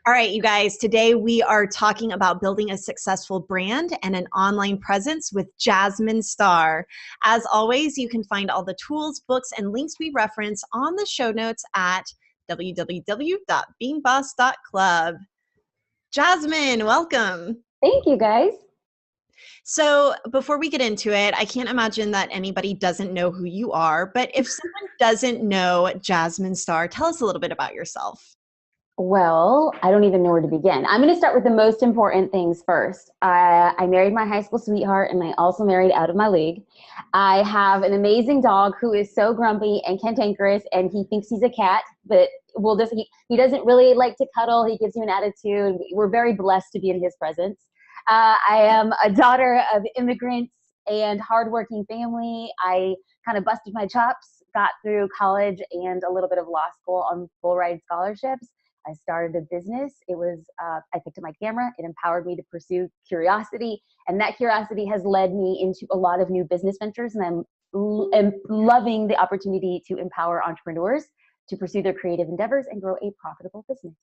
All right, you guys, today we are talking about building a successful brand and an online presence with Jasmine Star. As always, you can find all the tools, books, and links we reference on the show notes at www.beingboss.club. Jasmine, welcome. Thank you, guys. So, before we get into it, I can't imagine that anybody doesn't know who you are, but if someone doesn't know Jasmine Star, tell us a little bit about yourself. Well, I don't even know where to begin. I'm going to start with the most important things first. I married my high school sweetheart, and I also married out of my league. I have an amazing dog who is so grumpy and cantankerous, and he thinks he's a cat, but he doesn't really like to cuddle. He gives you an attitude. We're very blessed to be in his presence. I am a daughter of immigrants and hardworking family. I kind of busted my chops, got through college and a little bit of law school on full ride scholarships. I started a business. I picked up my camera. It empowered me to pursue curiosity. And that curiosity has led me into a lot of new business ventures. And I'm loving the opportunity to empower entrepreneurs to pursue their creative endeavors and grow a profitable business.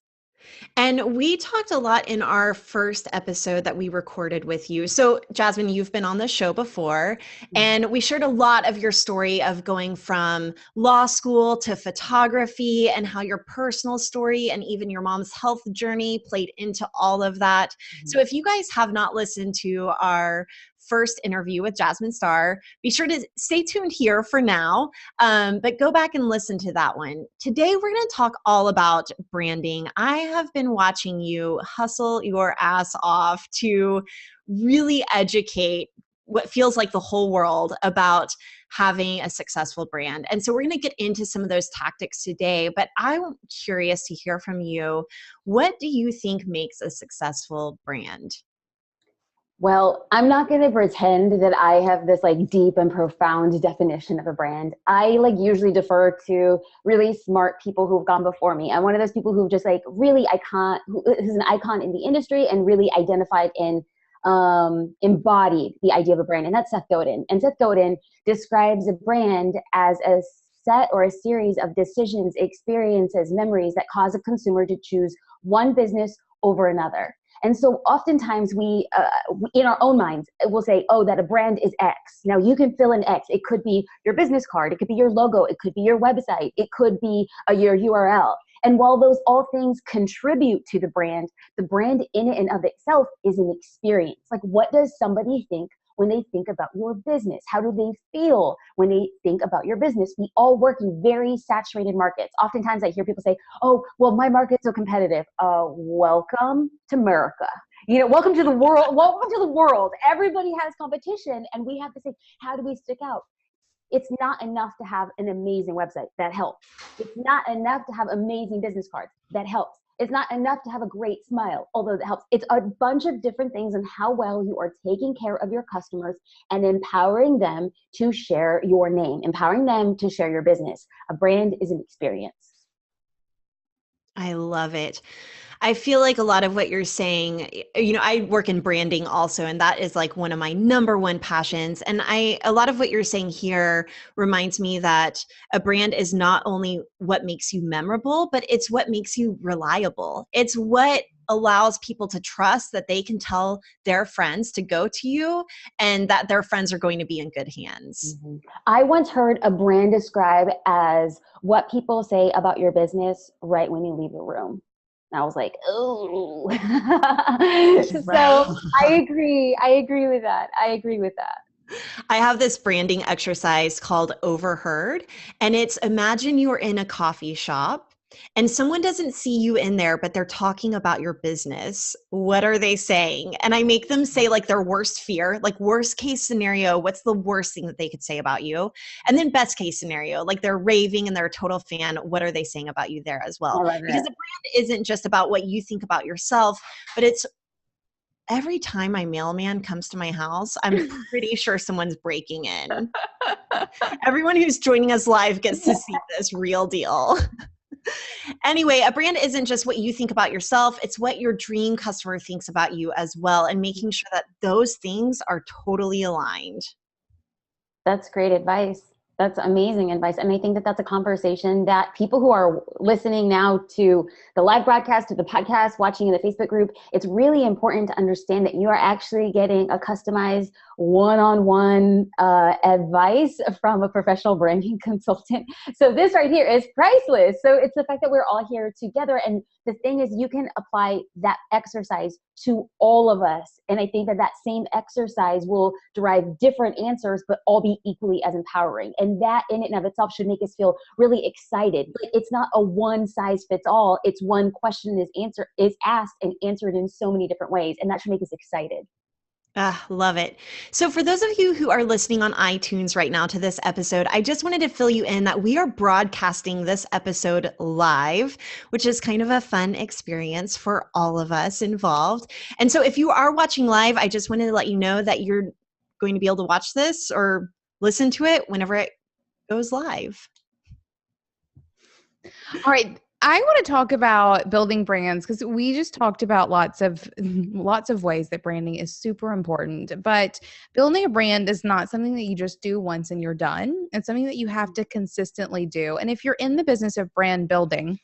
And we talked a lot in our first episode that we recorded with you. So, Jasmine, you've been on the show before, and we shared a lot of your story of going from law school to photography and how your personal story and even your mom's health journey played into all of that. So, if you guys have not listened to our first interview with Jasmine Star, be sure to stay tuned here for now, but go back and listen to that one. Today, we're going to talk all about branding. I have been watching you hustle your ass off to really educate what feels like the whole world about having a successful brand. And so we're going to get into some of those tactics today, but I'm curious to hear from you. What do you think makes a successful brand? Well, I'm not going to pretend that I have this deep and profound definition of a brand. I usually defer to really smart people who've gone before me. I'm one of those people who've just really who's an icon in the industry and really identified and embodied the idea of a brand. And that's Seth Godin. And Seth Godin describes a brand as a set or a series of decisions, experiences, memories that cause a consumer to choose one business over another. And so oftentimes we, in our own minds, we'll say, oh, that a brand is X. Now you can fill in X. It could be your business card. It could be your logo. It could be your website. It could be your URL. And while those all things contribute to the brand in and of itself is an experience. What does somebody think when they think about your business? How do they feel when they think about your business? We all work in very saturated markets. Oftentimes I hear people say, oh, well, my market's so competitive. Welcome to America. Welcome to the world. Welcome to the world. Everybody has competition, and we have to say, how do we stick out? It's not enough to have an amazing website. That helps. It's not enough to have amazing business cards. That helps. It's not enough to have a great smile, although that helps. It's a bunch of different things on how well you are taking care of your customers and empowering them to share your name, empowering them to share your business. A brand is an experience. I love it. I feel like a lot of what you're saying, I work in branding also, and that is one of my number one passions. And a lot of what you're saying here reminds me that a brand is not only what makes you memorable, but it's what makes you reliable. It's what allows people to trust that they can tell their friends to go to you and that their friends are going to be in good hands. Mm-hmm. I once heard a brand described as what people say about your business right when you leave the room. And I was like, oh. So I agree. I agree with that. I have this branding exercise called Overheard, and it's imagine you're in a coffee shop and someone doesn't see you in there, but they're talking about your business. What are they saying? And I make them say their worst fear, worst case scenario, what's the worst thing that they could say about you? And then best case scenario, they're raving and they're a total fan. What are they saying about you there as well? Because the brand isn't just about what you think about yourself, but it's every time my mailman comes to my house, I'm pretty sure someone's breaking in. Everyone who's joining us live gets to see this real deal. Anyway, a brand isn't just what you think about yourself. It's what your dream customer thinks about you as well, and making sure that those things are totally aligned. That's great advice. That's amazing advice. And I think that that's a conversation that people who are listening now to the live broadcast, to the podcast, watching in the Facebook group, it's really important to understand that you are actually getting a customized one-on-one advice from a professional branding consultant. So this right here is priceless. So it's the fact that we're all here together. And the thing is, you can apply that exercise to all of us. And I think that that same exercise will derive different answers, but all be equally as empowering. And that in and of itself should make us feel really excited. It's not a one size fits all. It's one question is asked and answered in so many different ways. And that should make us excited. Ah, love it. So for those of you who are listening on iTunes right now to this episode, I just wanted to fill you in that we are broadcasting this episode live, which is kind of a fun experience for all of us involved. And so if you are watching live, I just wanted to let you know that you're going to be able to watch this or listen to it whenever it goes live. All right. I want to talk about building brands because we just talked about lots of ways that branding is super important. But building a brand is not something that you just do once and you're done. It's something that you have to consistently do. And if you're in the business of brand building,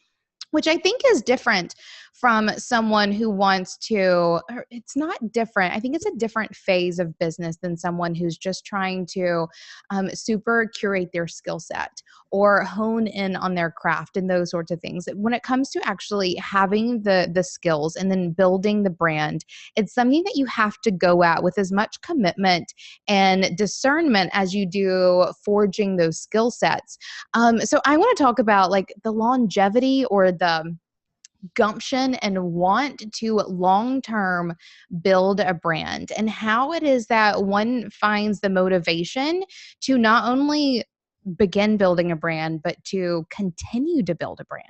which I think is different from someone who wants to, it's not different. I think it's a different phase of business than someone who's just trying to super curate their skill set or hone in on their craft and those sorts of things. When it comes to actually having the skills and then building the brand, it's something that you have to go at with as much commitment and discernment as you do forging those skill sets. So I want to talk about like the longevity or the gumption and want to long-term build a brand and how it is that one finds the motivation to not only begin building a brand, but to continue to build a brand.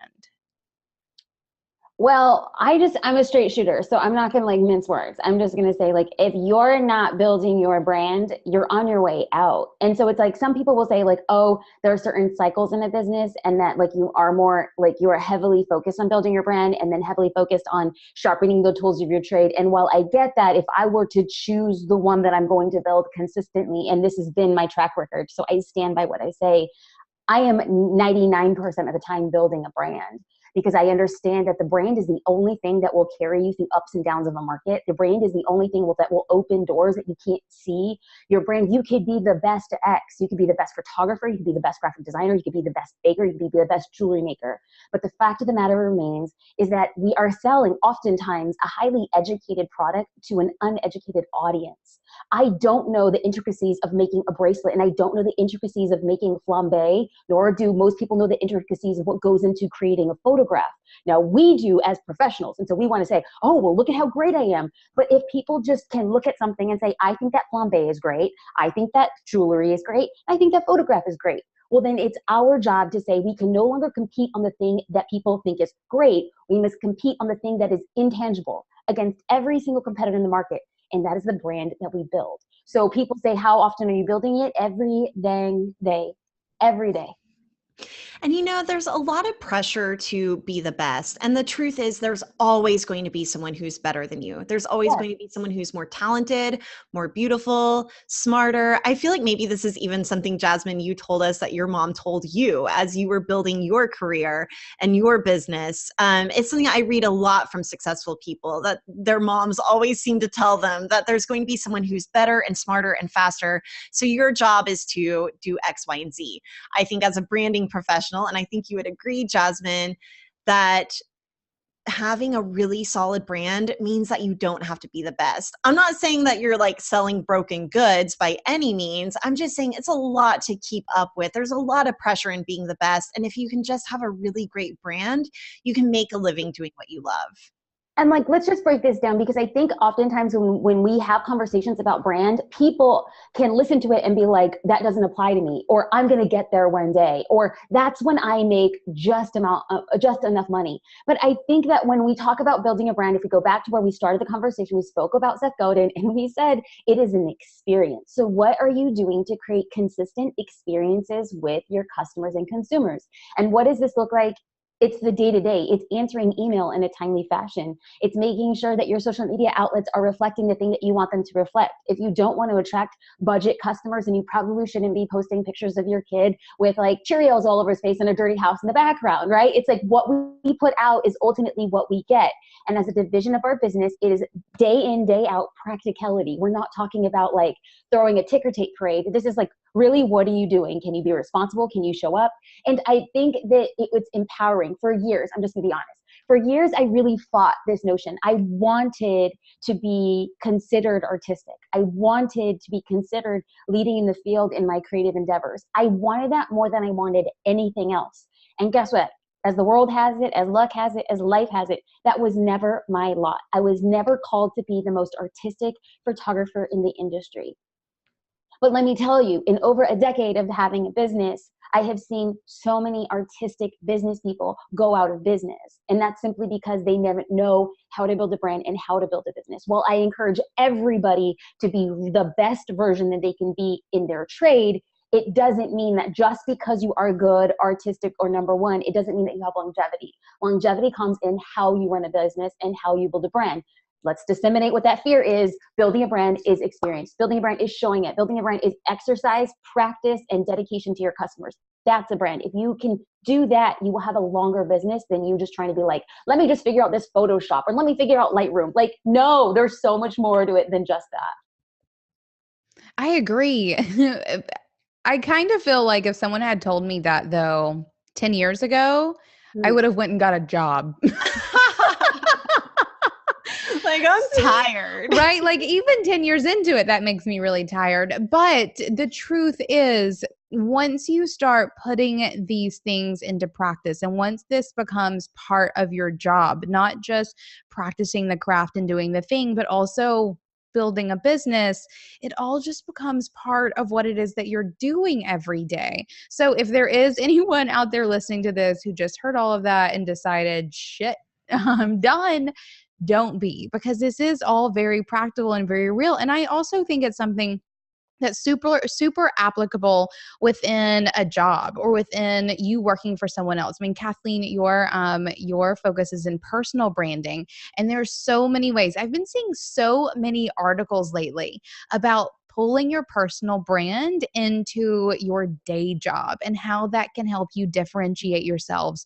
Well, I'm a straight shooter, so I'm not going to like mince words. I'm just going to say, like, if you're not building your brand, you're on your way out. And so it's like, some people will say like, oh, there are certain cycles in a business and that like you are heavily focused on building your brand and then heavily focused on sharpening the tools of your trade. And while I get that, if I were to choose the one that I'm going to build consistently, and this has been my track record, so I stand by what I say, I am 99% of the time building a brand. Because I understand that the brand is the only thing that will carry you through ups and downs of a market. The brand is the only thing that will open doors that you can't see. Your brand, you could be the best at X. You could be the best photographer. You could be the best graphic designer. You could be the best baker. You could be the best jewelry maker. But the fact of the matter remains is that we are selling oftentimes a highly educated product to an uneducated audience. I don't know the intricacies of making a bracelet, and I don't know the intricacies of making flambe, nor do most people know the intricacies of what goes into creating a photograph. Now, we do as professionals, and so we want to say, oh, well, look at how great I am. But if people just can look at something and say, I think that flambe is great, I think that jewelry is great, I think that photograph is great, well, then it's our job to say we can no longer compete on the thing that people think is great. We must compete on the thing that is intangible against every single competitor in the market. And that is the brand that we build. So people say, how often are you building it? Every dang day, every day. And there's a lot of pressure to be the best. And the truth is there's always going to be someone who's better than you. There's always going to be someone who's more talented, more beautiful, smarter. I feel like maybe this is even something, Jasmine, you told us that your mom told you as you were building your career and your business. It's something I read a lot from successful people, that their moms always seem to tell them that there's going to be someone who's better and smarter and faster. So your job is to do X, Y, and Z. I think as a branding professional, and I think you would agree, Jasmine, that having a really solid brand means that you don't have to be the best. I'm not saying that you're like selling broken goods by any means. I'm just saying it's a lot to keep up with. There's a lot of pressure in being the best. And if you can just have a really great brand, you can make a living doing what you love. And like, let's just break this down, because I think oftentimes when we have conversations about brand, people can listen to it and be like, that doesn't apply to me, or I'm going to get there one day, or that's when I make just enough money. But I think that when we talk about building a brand, if we go back to where we started the conversation, we spoke about Seth Godin and we said it is an experience. So what are you doing to create consistent experiences with your customers and consumers? And what does this look like It's the day-to-day. It's answering email in a timely fashion. It's making sure that your social media outlets are reflecting the thing that you want them to reflect. If you don't want to attract budget customers, then you probably shouldn't be posting pictures of your kid with like Cheerios all over his face and a dirty house in the background, right? It's like what we put out is ultimately what we get. And as a division of our business, it is day in, day out practicality. We're not talking about like throwing a ticker tape parade. This is like, really, what are you doing? Can you be responsible? Can you show up? And I think that it's empowering. For years, I'm just gonna be honest. For years, I really fought this notion. I wanted to be considered artistic. I wanted to be considered leading in the field in my creative endeavors. I wanted that more than I wanted anything else. And guess what? As the world has it, as luck has it, as life has it, that was never my lot. I was never called to be the most artistic photographer in the industry. But let me tell you, in over a decade of having a business, I have seen so many artistic business people go out of business. And that's simply because they never know how to build a brand and how to build a business. Well, I encourage everybody to be the best version that they can be in their trade. It doesn't mean that just because you are good, artistic, or number one, it doesn't mean that you have longevity. Longevity comes in how you run a business and how you build a brand. Let's disseminate what that fear is. Building a brand is experience. Building a brand is showing it. Building a brand is exercise, practice, and dedication to your customers. That's a brand. If you can do that, you will have a longer business than you just trying to be like, let me just figure out this Photoshop or let me figure out Lightroom. Like, no, there's so much more to it than just that. I agree. I kind of feel like if someone had told me that though 10 years ago, I would have went and got a job. Like, I'm tired. Right? Like even 10 years into it, that makes me really tired. But the truth is, once you start putting these things into practice and once this becomes part of your job, not just practicing the craft and doing the thing, but also building a business, it all just becomes part of what it is that you're doing every day. So if there is anyone out there listening to this who just heard all of that and decided, shit, I'm done, don't be, because this is all very practical and very real. And I also think it's something that's super applicable within a job or within you working for someone else. I mean, Kathleen, your focus is in personal branding, and there's so many ways. I've been seeing so many articles lately about pulling your personal brand into your day job and how that can help you differentiate yourself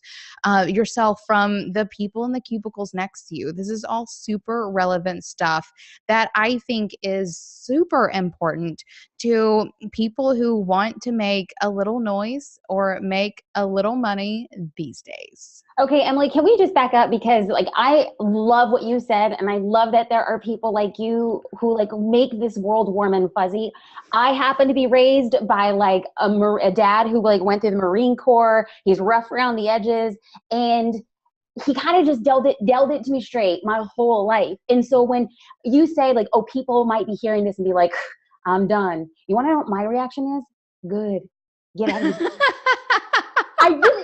from the people in the cubicles next to you. This is all super relevant stuff that I think is super important to people who want to make a little noise or make a little money these days. Okay, Emily, can we just back up? Because like, I love what you said. And I love that there are people like you who like make this world warm and fuzzy. I happen to be raised by like a dad who like went through the Marine Corps. He's rough around the edges, and he kind of just dealt it to me straight my whole life. And so when you say like, oh, people might be hearing this and be like, I'm done. You want to know what my reaction is? Good. Get out of here.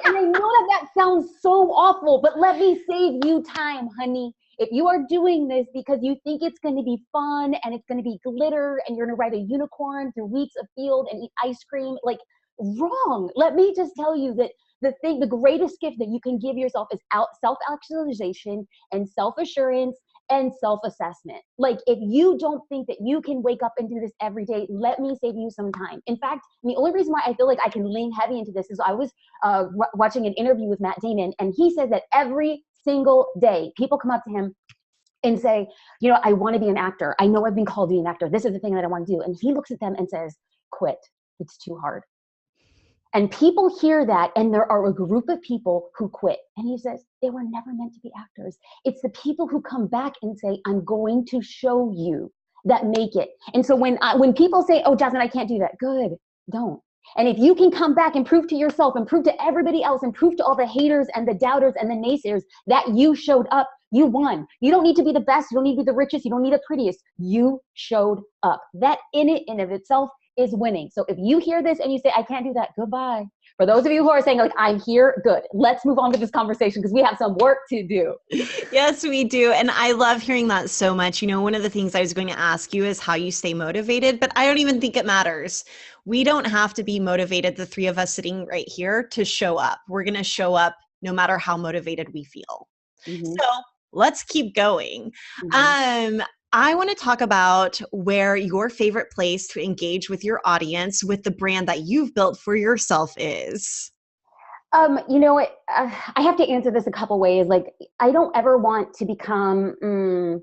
And I know that sounds so awful, but let me save you time, honey. If you are doing this because you think it's going to be fun and it's going to be glitter and you're going to ride a unicorn through wheats of field and eat ice cream, like, wrong. Let me just tell you that the greatest gift that you can give yourself is self-actualization and self-assurance and self-assessment. Like, if you don't think that you can wake up and do this every day, let me save you some time. In fact, the only reason why I feel like I can lean heavy into this is I was watching an interview with Matt Damon, and he said that every single day people come up to him and say, you know, I want to be an actor. I know I've been called to be an actor. This is the thing that I want to do. And he looks at them and says, quit. It's too hard. And people hear that, and there are a group of people who quit. And he says, they were never meant to be actors. It's the people who come back and say, I'm going to show you, that make it. And so when people say, oh, Jasmine, I can't do that, good, don't. And if you can come back and prove to yourself and prove to everybody else and prove to all the haters and the doubters and the naysayers that you showed up, you won. You don't need to be the best. You don't need to be the richest. You don't need the prettiest. You showed up. That in it and of itself is winning. So if you hear this and you say, I can't do that, goodbye. For those of you who are saying like, I'm here, good. Let's move on to this conversation because we have some work to do. Yes, we do. And I love hearing that so much. You know, one of the things I was going to ask you is how you stay motivated, but I don't even think it matters. We don't have to be motivated, the three of us sitting right here, to show up. We're going to show up no matter how motivated we feel. Mm-hmm. So let's keep going. Mm-hmm. I want to talk about where your favorite place to engage with your audience with the brand that you've built for yourself is. I have to answer this a couple ways. Like, I don't ever want to become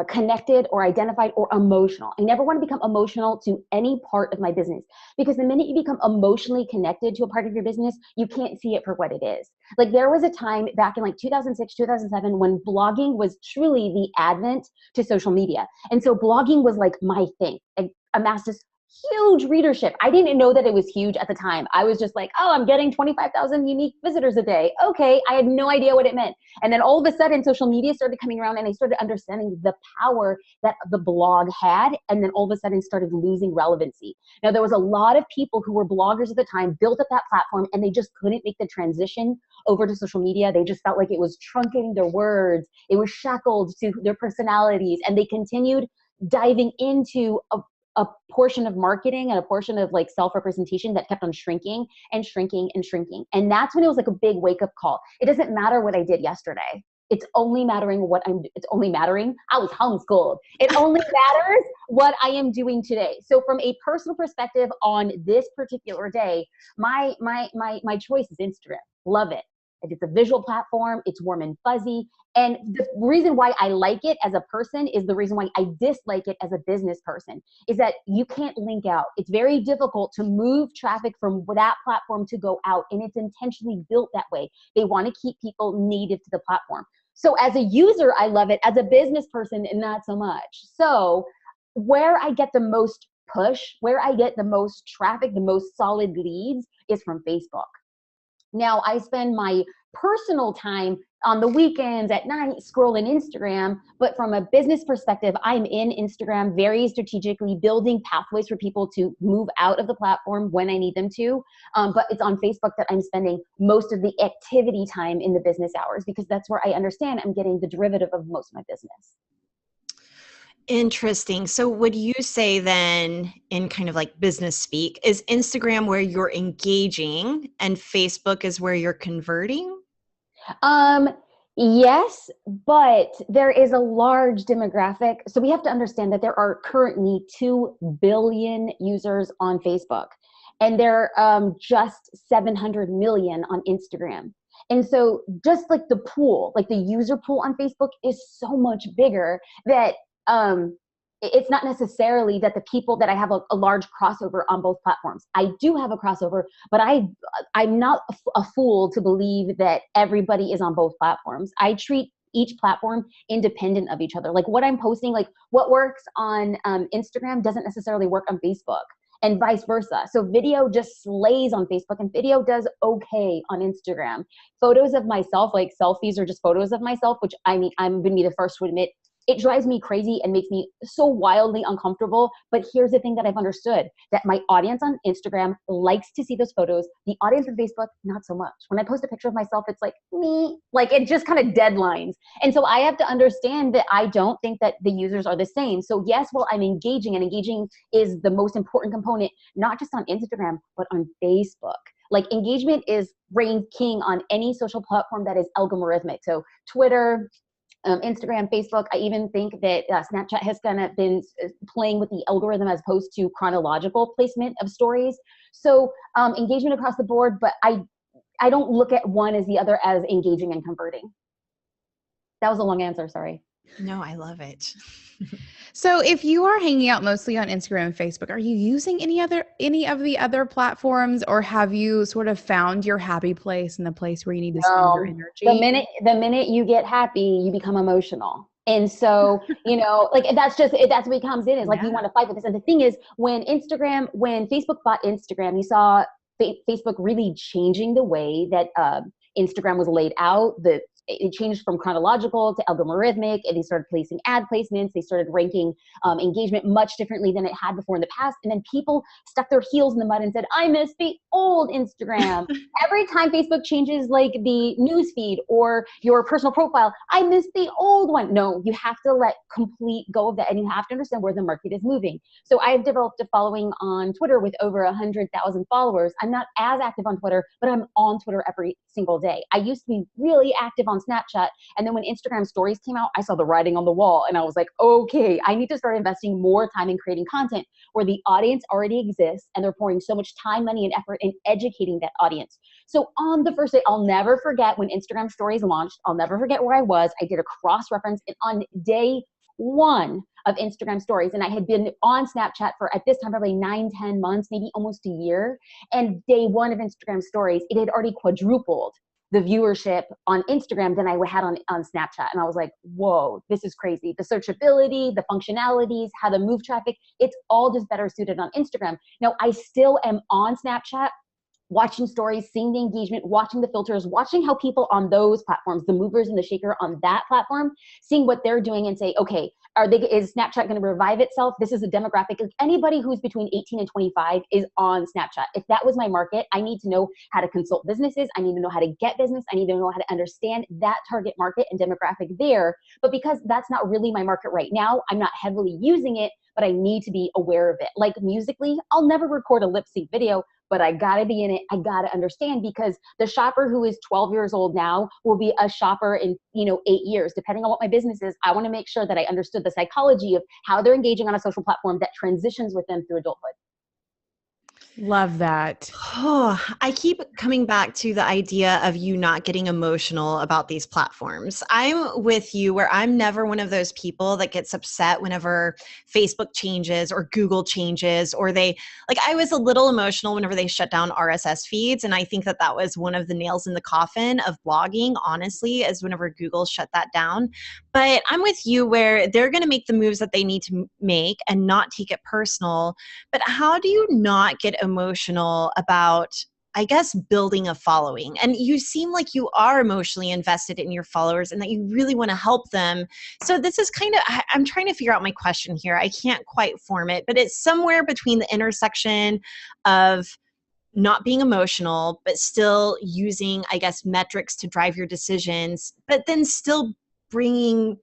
connected or identified or emotional. I never want to become emotional to any part of my business, because the minute you become emotionally connected to a part of your business, you can't see it for what it is. Like, there was a time back in like 2006, 2007, when blogging was truly the advent to social media. And so blogging was like my thing. I amassed this huge readership. I didn't know that it was huge at the time. I was just like, oh, I'm getting 25,000 unique visitors a day. Okay. I had no idea what it meant. And then all of a sudden social media started coming around, and I started understanding the power that the blog had. And then all of a sudden started losing relevancy. Now, there was a lot of people who were bloggers at the time, built up that platform, and they just couldn't make the transition over to social media. They just felt like it was truncating their words. It was shackled to their personalities, and they continued diving into a portion of marketing and a portion of like self-representation that kept on shrinking and shrinking and shrinking. And that's when it was like a big wake-up call. It doesn't matter what I did yesterday. It's only mattering I was homeschooled. It only matters what I am doing today. So from a personal perspective on this particular day, my choice is Instagram. Love it. It's a visual platform. It's warm and fuzzy. And the reason why I like it as a person is the reason why I dislike it as a business person, is that you can't link out. It's very difficult to move traffic from that platform to go out. And it's intentionally built that way. They want to keep people native to the platform. So as a user, I love it. As a business person, not so much. So where I get the most push, where I get the most traffic, the most solid leads is from Facebook. Now, I spend my personal time on the weekends at night scrolling Instagram, but from a business perspective, I'm in Instagram very strategically, building pathways for people to move out of the platform when I need them to. But it's on Facebook that I'm spending most of the activity time in the business hours, because that's where I understand I'm getting the derivative of most of my business. Interesting. So would you say then, in kind of like business speak, is Instagram where you're engaging and Facebook is where you're converting? Yes, but there is a large demographic. So we have to understand that there are currently 2 billion users on Facebook, and there are just 700 million on Instagram. And so just like the pool, like the user pool on Facebook is so much bigger that it's not necessarily that the people that I have a large crossover on both platforms. I do have a crossover, but I'm not a fool to believe that everybody is on both platforms. I treat each platform independent of each other. Like what I'm posting, like what works on Instagram doesn't necessarily work on Facebook, and vice versa. So video just slays on Facebook and video does okay on Instagram. Photos of myself, like selfies, or just photos of myself, which I mean, I'm going to be the first to admit, it drives me crazy and makes me so wildly uncomfortable. But here's the thing that I've understood, that my audience on Instagram likes to see those photos. The audience on Facebook, not so much. When I post a picture of myself, it's like me, like it just kind of deadlines. And so I have to understand that I don't think that the users are the same. So yes, well, I'm engaging, and engaging is the most important component, not just on Instagram, but on Facebook. Like engagement is reigns king on any social platform that is algorithmic. So Twitter, Instagram, Facebook. I even think that Snapchat has kind of been playing with the algorithm as opposed to chronological placement of stories. So engagement across the board, but I don't look at one as the other as engaging and converting. That was a long answer, sorry. No, I love it. So if you are hanging out mostly on Instagram and Facebook, are you using any of the other platforms, or have you sort of found your happy place and the place where you need to spend your energy? The minute you get happy, you become emotional. And so, like that's what it comes in, is like, you want to fight with this. And the thing is, when Facebook bought Instagram, you saw Facebook really changing the way that Instagram was laid out, the it changed from chronological to algorithmic, and they started placing ad placements. They started ranking engagement much differently than it had before in the past. And then people stuck their heels in the mud and said, I miss the old Instagram. Every time Facebook changes like the news feed or your personal profile, I miss the old one. No, you have to let complete go of that, and you have to understand where the market is moving. So I've developed a following on Twitter with over 100,000 followers. I'm not as active on Twitter, but I'm on Twitter every single day. I used to be really active on Snapchat. And then when Instagram stories came out, I saw the writing on the wall and I was like, okay, I need to start investing more time in creating content where the audience already exists and they're pouring so much time, money, and effort in educating that audience. So on the first day, I'll never forget when Instagram stories launched. I'll never forget where I was. I did a cross-reference, and on day one of Instagram stories, and I had been on Snapchat for, at this time, probably 9-10 months, maybe almost a year. And day one of Instagram stories, it had already quadrupled the viewership on Instagram than I had on Snapchat. And I was like, whoa, this is crazy. The searchability, the functionalities, how to move traffic, it's all just better suited on Instagram. Now, I still am on Snapchat, watching stories, seeing the engagement, watching the filters, watching how people on those platforms, the movers and the shaker on that platform, seeing what they're doing and say, okay, is Snapchat going to revive itself? This is a demographic. Anybody who's between 18 and 25 is on Snapchat. If that was my market, I need to know how to consult businesses. I need to know how to get business. I need to know how to understand that target market and demographic there. But because that's not really my market right now, I'm not heavily using it, but I need to be aware of it. Like musically, I'll never record a lip sync video, but I gotta be in it. I gotta understand, because the shopper who is 12 years old now will be a shopper in 8 years, depending on what my business is. I want to make sure that I understood the psychology of how they're engaging on a social platform that transitions with them through adulthood. Love that. Oh, I keep coming back to the idea of you not getting emotional about these platforms. I'm with you where I'm never one of those people that gets upset whenever Facebook changes or Google changes, or I was a little emotional whenever they shut down RSS feeds. And I think that that was one of the nails in the coffin of blogging, honestly, is whenever Google shut that down. But I'm with you where they're going to make the moves that they need to make and not take it personal. But how do you not get emotional about, I guess, building a following? And you seem like you are emotionally invested in your followers and that you really want to help them. So this is I'm trying to figure out my question here. I can't quite form it, but it's somewhere between the intersection of not being emotional, but still using, I guess, metrics to drive your decisions, but then still bringing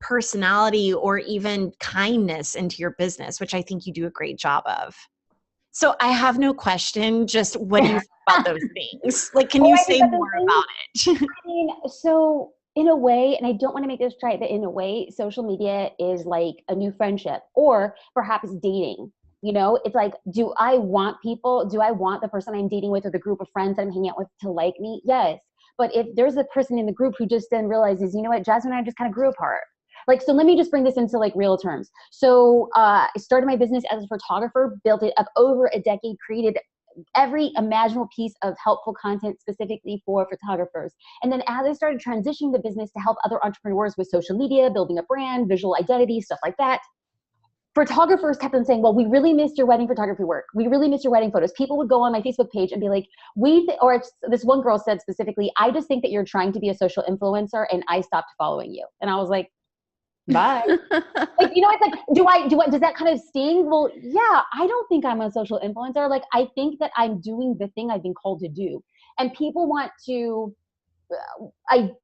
personality or even kindness into your business, which I think you do a great job of. So I have no question, just what do you think about those things? Can you say more about it? I mean, so in a way, and I don't want to make this trite, but in a way, social media is like a new friendship, or perhaps dating. It's like, do I want the person I'm dating with or the group of friends I'm hanging out with to like me? Yes. But if there's a person in the group who just then realizes, you know what, Jasmine and I just kind of grew apart. So let me just bring this into real terms. So I started my business as a photographer, built it up over a decade, created every imaginable piece of helpful content specifically for photographers. And then as I started transitioning the business to help other entrepreneurs with social media, building a brand, visual identity, stuff like that, photographers kept on saying, well, we really missed your wedding photography work. We really missed your wedding photos. People would go on my Facebook page and be like, this one girl said specifically, I just think that you're trying to be a social influencer and I stopped following you. And I was like, bye. Does that kind of sting? Well, yeah, I don't think I'm a social influencer. I think that I'm doing the thing I've been called to do. And people want to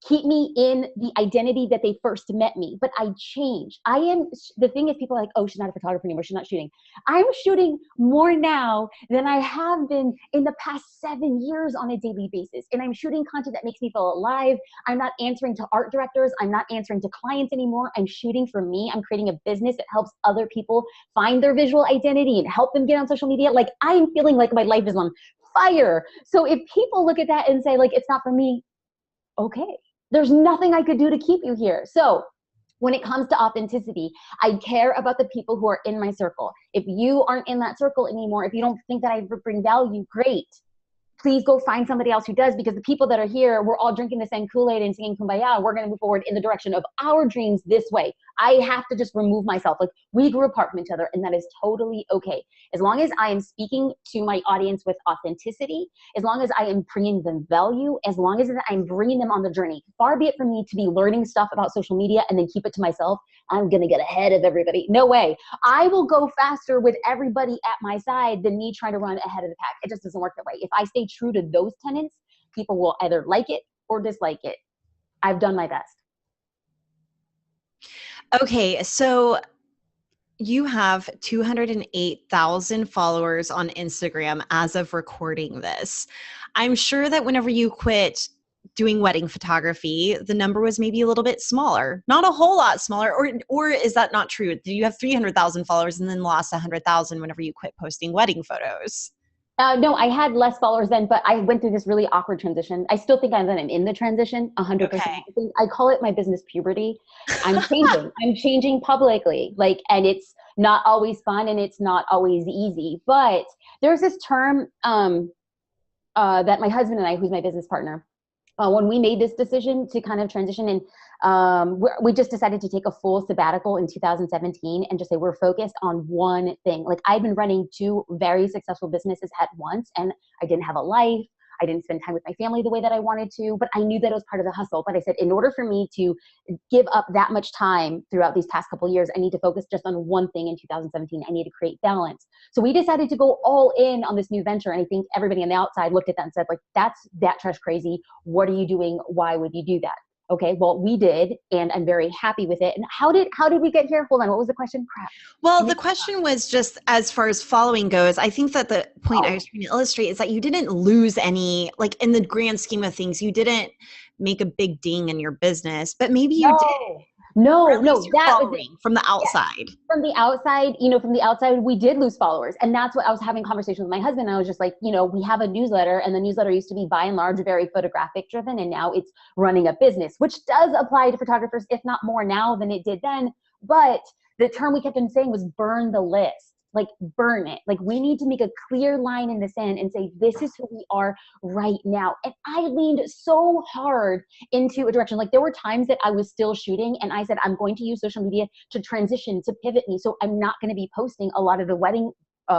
keep me in the identity that they first met me, but I change. The thing is, people are like, oh, she's not a photographer anymore. She's not shooting. I'm shooting more now than I have been in the past 7 years on a daily basis. And I'm shooting content that makes me feel alive. I'm not answering to art directors. I'm not answering to clients anymore. I'm shooting for me. I'm creating a business that helps other people find their visual identity and help them get on social media. I'm feeling like my life is on fire. So if people look at that and say, it's not for me, okay, there's nothing I could do to keep you here. So when it comes to authenticity, I care about the people who are in my circle. If you aren't in that circle anymore, if you don't think that I bring value, great. please go find somebody else who does, because the people that are here, we're all drinking the same Kool-Aid and singing Kumbaya. We're going to move forward in the direction of our dreams this way. I have to just remove myself. Like, we grew apart from each other, and that is totally okay. As long as I am speaking to my audience with authenticity, as long as I am bringing them value, as long as I'm bringing them on the journey. Far be it from me to be learning stuff about social media and then keep it to myself. I'm going to get ahead of everybody. No way. I will go faster with everybody at my side than me trying to run ahead of the pack. It just doesn't work that way. If I stay true to those tenets, people will either like it or dislike it. I've done my best. Okay, so you have 208,000 followers on Instagram as of recording this. I'm sure that whenever you quit doing wedding photography, the number was maybe a little bit smaller, not a whole lot smaller, or is that not true? Do you have 300,000 followers and then lost 100,000 whenever you quit posting wedding photos? No, I had less followers then, but I went through this really awkward transition. I still think I'm in the transition 100%. Okay. I call it my business puberty. I'm changing. I'm changing publicly, and it's not always fun and it's not always easy. But there's this term that my husband and I, who's my business partner, when we made this decision to kind of transition, and we just decided to take a full sabbatical in 2017 and just say we're focused on one thing. Like, I've been running 2 very successful businesses at once, and I didn't have a life. I didn't spend time with my family the way that I wanted to, but I knew that it was part of the hustle. But I said, in order for me to give up that much time throughout these past couple of years, I need to focus just on one thing in 2017. I need to create balance. So we decided to go all in on this new venture. And I think everybody on the outside looked at that and said, like, that's that trash crazy. What are you doing? Why would you do that? Okay, well, we did, and I'm very happy with it. And how did we get here? Hold on, what was the question? Crap. Well, the question was just as far as following goes, I think that the point I was trying to illustrate is that you didn't lose any, like, in the grand scheme of things, you didn't make a big ding in your business, but maybe you did. No, that was it. From the outside. Yeah. From the outside, we did lose followers. And that's what I was having conversations with my husband. And I was just like, we have a newsletter, and the newsletter used to be by and large very photographic driven. And now it's running a business, which does apply to photographers, if not more now than it did then. But the term we kept on saying was burn the list. Like, burn it. Like, we need to make a clear line in the sand and say, this is who we are right now. And I leaned so hard into a direction. Like, there were times that I was still shooting, and I said, I'm going to use social media to transition, to pivot me. So I'm not going to be posting a lot of the wedding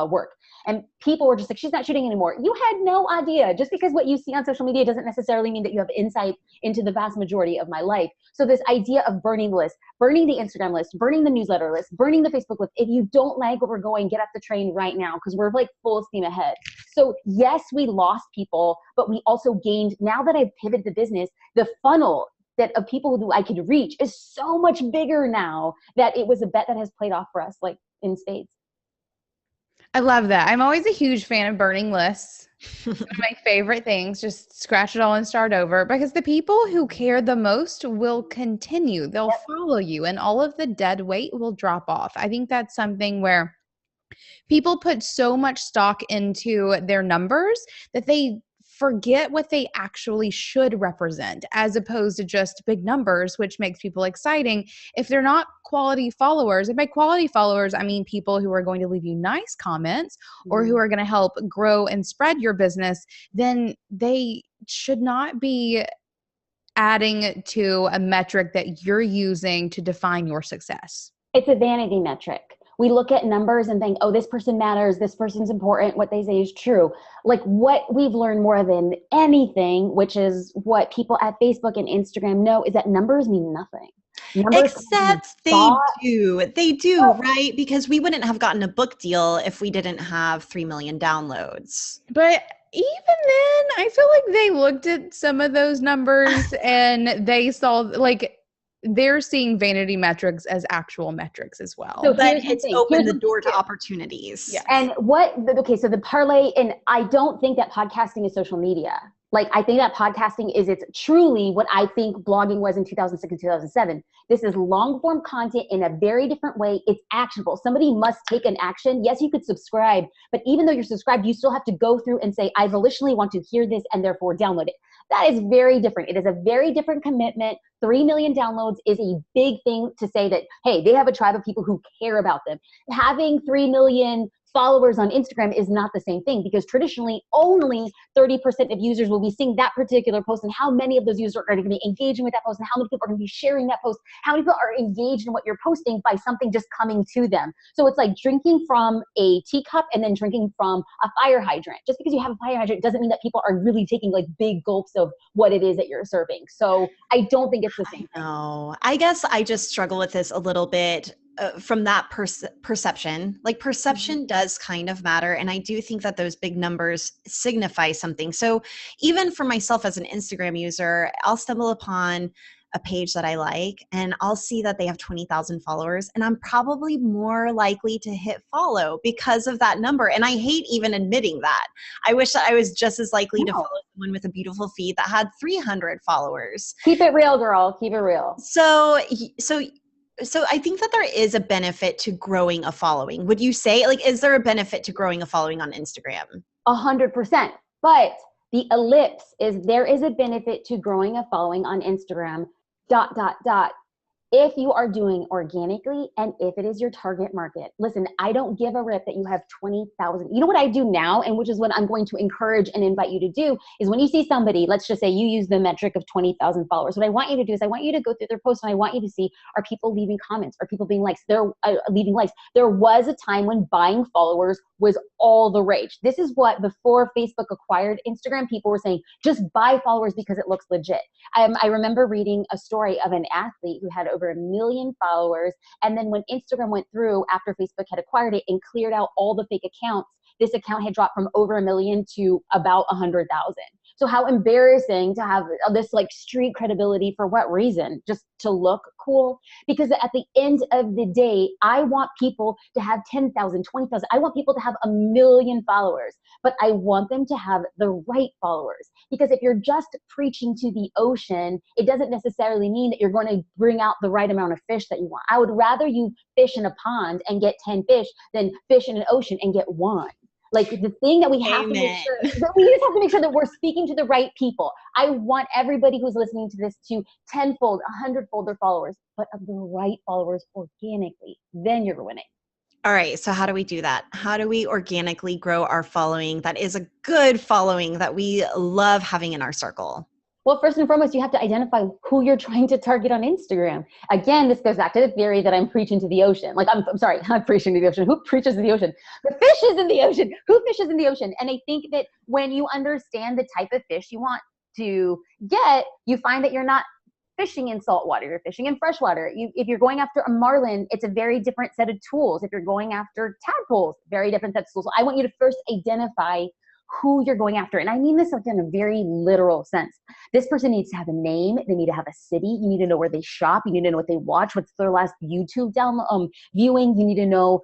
work. And people were just like, she's not shooting anymore. You had no idea. Just because what you see on social media doesn't necessarily mean that you have insight into the vast majority of my life. So this idea of burning the list, burning the Instagram list, burning the newsletter list, burning the Facebook list. If you don't like where we're going, get off the train right now, because we're like full steam ahead. So yes, we lost people, but we also gained. Now that I've pivoted the business, the funnel that of people who I could reach is so much bigger now that it was a bet that has played off for us, like, in spades. I love that. I'm always a huge fan of burning lists. One of my favorite things, just scratch it all and start over, because the people who care the most will continue. They'll follow you, and all of the dead weight will drop off. I think that's something where people put so much stock into their numbers that they forget what they actually should represent, as opposed to just big numbers, which makes people exciting. If they're not quality followers, and by quality followers, I mean people who are going to leave you nice comments or who are going to help grow and spread your business, then they should not be adding to a metric that you're using to define your success. It's a vanity metric. We look at numbers and think, oh, this person matters, this person's important, what they say is true. Like, what we've learned more than anything, which is what people at Facebook and Instagram know, is that numbers mean nothing. Numbers Except they do, right? Because we wouldn't have gotten a book deal if we didn't have 3 million downloads. But even then, I feel like they looked at some of those numbers and they saw, like, they're seeing vanity metrics as actual metrics as well. So but it's opened the door to opportunities. Yes. And so the parlay, and I don't think that podcasting is social media. Like, I think that podcasting is it's truly what I think blogging was in 2006 and 2007. This is long form content in a very different way. It's actionable. Somebody must take an action. Yes, you could subscribe, but even though you're subscribed, you still have to go through and say, I volitionally want to hear this and therefore download it. That is very different. It is a very different commitment. 3 million downloads is a big thing to say that, hey, they have a tribe of people who care about them. Having 3 million followers on Instagram is not the same thing, because traditionally only 30% of users will be seeing that particular post, and how many of those users are going to be engaging with that post, and how many people are going to be sharing that post, how many people are engaged in what you're posting by something just coming to them. So it's like drinking from a teacup and then drinking from a fire hydrant. Just because you have a fire hydrant doesn't mean that people are really taking like big gulps of what it is that you're serving. So I don't think it's the same thing. No, I guess I just struggle with this a little bit from that perception. Like perception does kind of matter. And I do think that those big numbers signify something. So even for myself as an Instagram user, I'll stumble upon a page that I like and I'll see that they have 20,000 followers, and I'm probably more likely to hit follow because of that number. And I hate even admitting that. I wish that I was just as likely to follow someone with a beautiful feed that had 300 followers. Keep it real, girl. Keep it real. So I think that there is a benefit to growing a following. Would you say, like, is there a benefit to growing a following on Instagram? 100%. But the ellipse is there is a benefit to growing a following on Instagram, ... if you are doing organically and if it is your target market. Listen, I don't give a rip that you have 20,000. You know what I do now, and which is what I'm going to encourage and invite you to do, is when you see somebody, let's just say you use the metric of 20,000 followers. What I want you to do is I want you to go through their posts and I want you to see, are people leaving comments? Are people being likes? They're leaving likes. There was a time when buying followers was all the rage. This is what, before Facebook acquired Instagram, people were saying, just buy followers because it looks legit. I remember reading a story of an athlete who had over 1 million followers. And then when Instagram went through after Facebook had acquired it and cleared out all the fake accounts, this account had dropped from over 1 million to about 100,000. So how embarrassing to have this like street credibility. For what reason? Just to look cool? Because at the end of the day, I want people to have 10,000, 20,000. I want people to have 1 million followers, but I want them to have the right followers. Because if you're just preaching to the ocean, it doesn't necessarily mean that you're going to bring out the right amount of fish that you want. I would rather you fish in a pond and get 10 fish than fish in an ocean and get one. Like, the thing that we have to make sure, we just have to make sure that we're speaking to the right people. I want everybody who's listening to this to 10-fold, 100-fold their followers, but of the right followers organically. Then you're winning. All right. So how do we do that? How do we organically grow our following that is a good following that we love having in our circle? Well, first and foremost, you have to identify who you're trying to target on Instagram. Again, this goes back to the theory that I'm preaching to the ocean. Like, I'm sorry, I'm preaching to the ocean. Who preaches to the ocean? The fish is in the ocean. Who fishes in the ocean? And I think that when you understand the type of fish you want to get, you find that you're not fishing in salt water, you're fishing in fresh water. If you're going after a marlin, it's a very different set of tools. If you're going after tadpoles, very different sets of tools. So I want you to first identify who you're going after. And I mean this in a very literal sense. This person needs to have a name. They need to have a city. You need to know where they shop. You need to know what they watch. What's their last YouTube viewing? You need to know,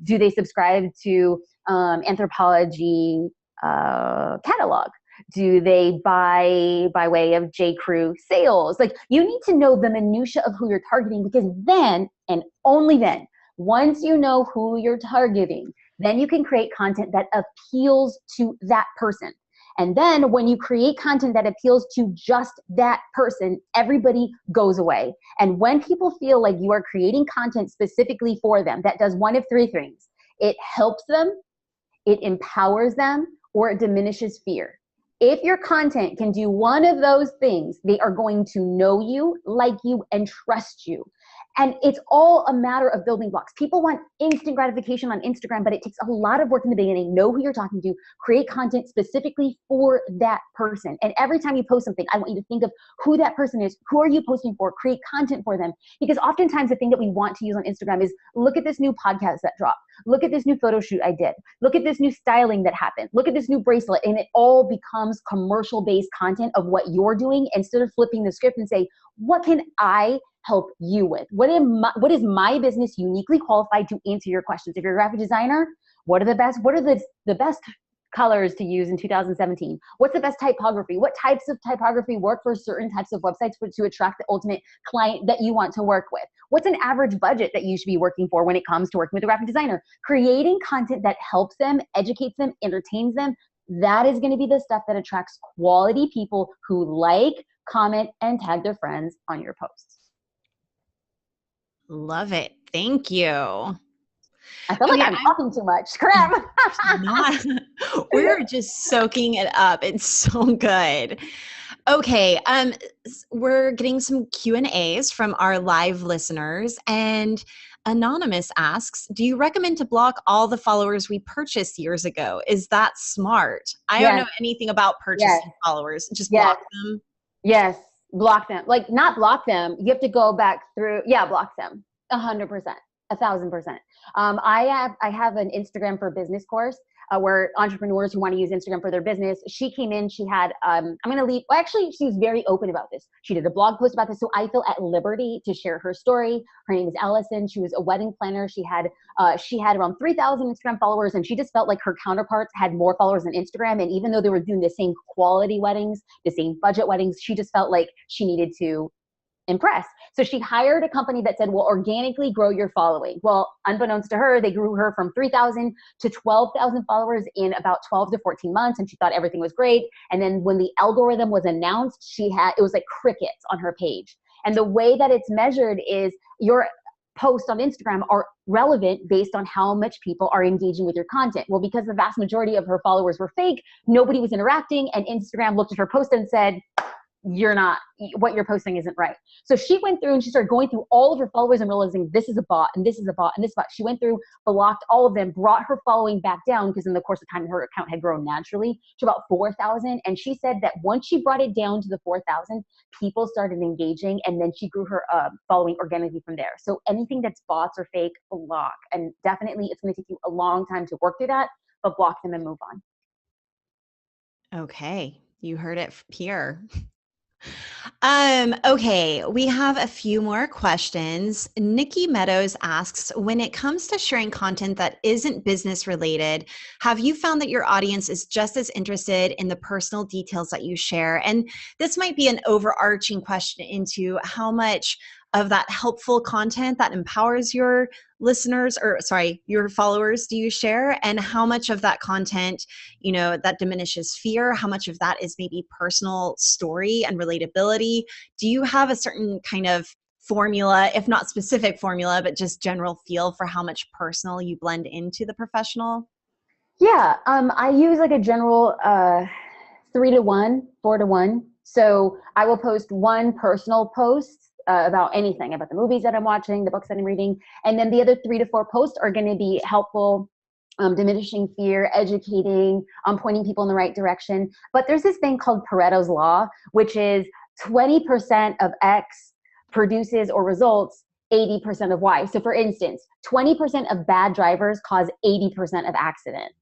do they subscribe to Anthropology catalog? Do they buy by way of J. Crew sales? Like, you need to know the minutia of who you're targeting, because then, and only then, once you know who you're targeting, then you can create content that appeals to that person. And then when you create content that appeals to just that person, everybody goes away. And when people feel like you are creating content specifically for them that does one of three things: it helps them, it empowers them, or it diminishes fear. If your content can do one of those things, they are going to know you, like you, and trust you. And it's all a matter of building blocks. People want instant gratification on Instagram, but it takes a lot of work in the beginning. Know who you're talking to, create content specifically for that person. And every time you post something, I want you to think of who that person is. Who are you posting for? Create content for them. Because oftentimes the thing that we want to use on Instagram is, look at this new podcast that dropped. Look at this new photo shoot I did. Look at this new styling that happened. Look at this new bracelet. And it all becomes commercial-based content of what you're doing, instead of flipping the script and say, what can I help you with? What is my business uniquely qualified to answer your questions? If you're a graphic designer, what are the best colors to use in 2017? What's the best typography? What types of typography work for certain types of websites to attract the ultimate client that you want to work with? What's an average budget that you should be working for when it comes to working with a graphic designer? Creating content that helps them, educates them, entertains them, that is going to be the stuff that attracts quality people who like, comment, and tag their friends on your posts. Love it. Thank you. I feel like I'm talking too much. Crap. Not, we're just soaking it up. It's so good. Okay, we're getting some Q&As from our live listeners, and Anonymous asks, do you recommend to block all the followers we purchased years ago? Is that smart? I don't know anything about purchasing followers. Just block them? Yes, block them. Like, not block them. You have to go back through. Yeah, block them. 100%, 1,000%. I have an Instagram for business course where entrepreneurs who want to use Instagram for their business. She came in. She had. I'm going to leave. Well, actually, she was very open about this. She did a blog post about this, so I feel at liberty to share her story. Her name is Allison. She was a wedding planner. She had around 3,000 Instagram followers, and she just felt like her counterparts had more followers on Instagram. And even though they were doing the same quality weddings, the same budget weddings, she just felt like she needed to impress. So she hired a company that said, well, organically grow your following. Well, unbeknownst to her, they grew her from 3,000 to 12,000 followers in about 12 to 14 months. And she thought everything was great. And then when the algorithm was announced, it was like crickets on her page. And the way that it's measured is your posts on Instagram are relevant based on how much people are engaging with your content. Well, because the vast majority of her followers were fake, nobody was interacting, and Instagram looked at her post and said, what you're posting isn't right. So she went through and she started going through all of her followers and realizing this is a bot and this is a bot and this bot. She went through, blocked all of them, brought her following back down because in the course of time, her account had grown naturally to about 4,000. And she said that once she brought it down to the 4,000, people started engaging, and then she grew her following organically from there. So anything that's bots or fake, block. And definitely it's going to take you a long time to work through that, but block them and move on. Okay. You heard it here. Okay, we have a few more questions. Nikki Meadows asks, when it comes to sharing content that isn't business related, have you found that your audience is just as interested in the personal details that you share? And this might be an overarching question into how much of that helpful content that empowers your your followers do you share, and how much of that content, that diminishes fear, how much of that is maybe personal story and relatability? Do you have a certain kind of formula, if not specific formula, but just general feel for how much personal you blend into the professional? Yeah, I use like a general 3-to-1, 4-to-1. So I will post one personal post about anything, about the movies that I'm watching, the books that I'm reading. And then the other 3 to 4 posts are going to be helpful, diminishing fear, educating, pointing people in the right direction. But there's this thing called Pareto's Law, which is 20% of X produces or results 80% of Y. So for instance, 20% of bad drivers cause 80% of accidents.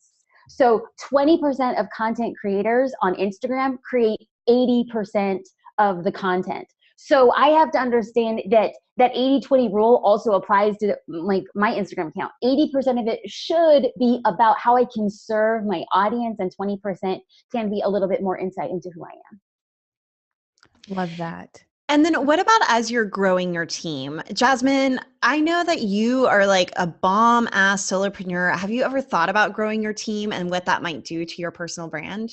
So 20% of content creators on Instagram create 80% of the content. So I have to understand that 80-20 rule also applies to like my Instagram account. 80% of it should be about how I can serve my audience, and 20% can be a little bit more insight into who I am. Love that. And then what about as you're growing your team? Jasmine, I know that you are like a bomb-ass solopreneur. Have you ever thought about growing your team and what that might do to your personal brand?